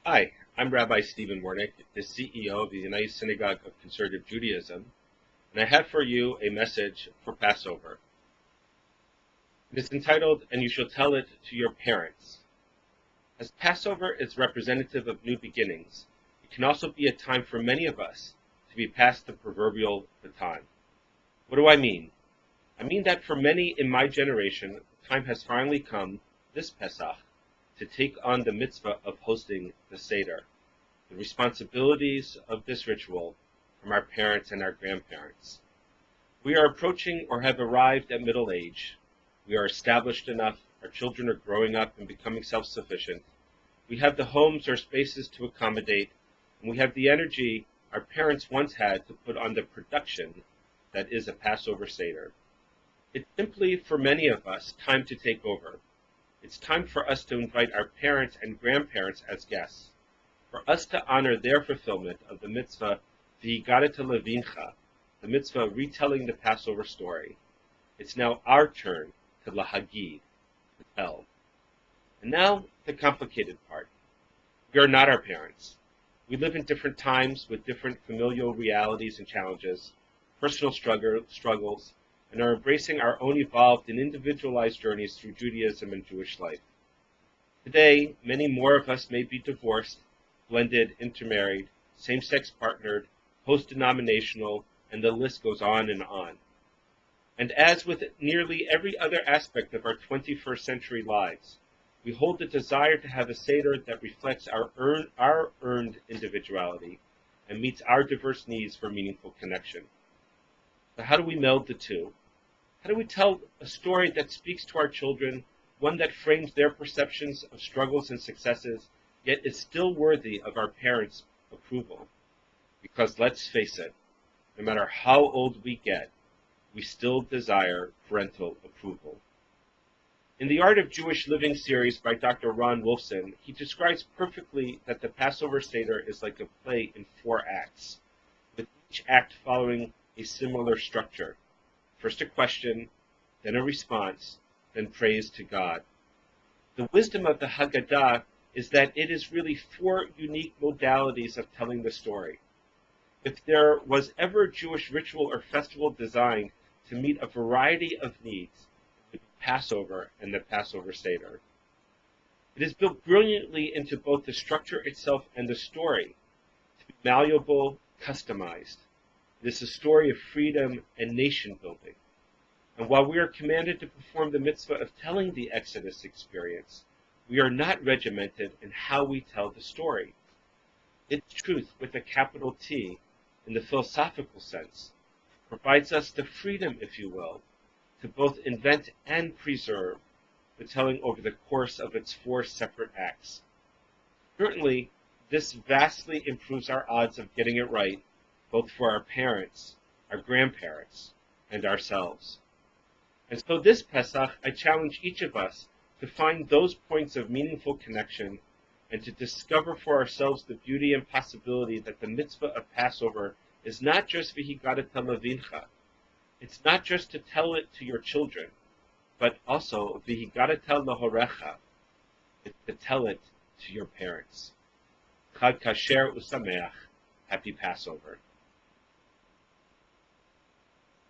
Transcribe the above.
Hi, I'm Rabbi Stephen Wernick, the CEO of the United Synagogue of Conservative Judaism, and I have for you a message for Passover. It is entitled, "And You Shall Tell It to Your Parents." As Passover is representative of new beginnings, it can also be a time for many of us to be past the proverbial baton. What do I mean? I mean that for many in my generation, the time has finally come, this Pesach, to take on the mitzvah of hosting the Seder, the responsibilities of this ritual from our parents and our grandparents. We are approaching or have arrived at middle age. We are established enough, our children are growing up and becoming self-sufficient. We have the homes or spaces to accommodate, and we have the energy our parents once had to put on the production that is a Passover Seder. It's simply, for many of us, time to take over. It's time for us to invite our parents and grandparents as guests, for us to honor their fulfillment of the mitzvah V'higadah levincha, the mitzvah retelling the Passover story. It's now our turn to lahagid, to tell. And now, the complicated part. We are not our parents. We live in different times with different familial realities and challenges, personal struggles, and are embracing our own evolved and individualized journeys through Judaism and Jewish life. Today, many more of us may be divorced, blended, intermarried, same-sex partnered, post-denominational, and the list goes on and on. And as with nearly every other aspect of our 21st century lives, we hold the desire to have a Seder that reflects our earned individuality and meets our diverse needs for meaningful connection. So how do we meld the two? How do we tell a story that speaks to our children, one that frames their perceptions of struggles and successes, yet is still worthy of our parents' approval? Because let's face it, no matter how old we get, we still desire parental approval. In the Art of Jewish Living series by Dr. Ron Wolfson, he describes perfectly that the Passover Seder is like a play in 4 acts, with each act following a similar structure. First a question, then a response, then praise to God. The wisdom of the Haggadah is that it is really 4 unique modalities of telling the story. If there was ever a Jewish ritual or festival designed to meet a variety of needs, it would be Passover and the Passover Seder. It is built brilliantly into both the structure itself and the story, to be malleable, customized. It is a story of freedom and nation building. And while we are commanded to perform the mitzvah of telling the Exodus experience, we are not regimented in how we tell the story. Its truth, with a capital T, in the philosophical sense, provides us the freedom, if you will, to both invent and preserve the telling over the course of its 4 separate acts. Certainly, this vastly improves our odds of getting it right, both for our parents, our grandparents, and ourselves. And so this Pesach, I challenge each of us to find those points of meaningful connection and to discover for ourselves the beauty and possibility that the mitzvah of Passover is not just V'higadah levincha. It's not just to tell it to your children, but also V'higadah lehorecha. It's to tell it to your parents. Chag Kasher Usameach. Happy Passover.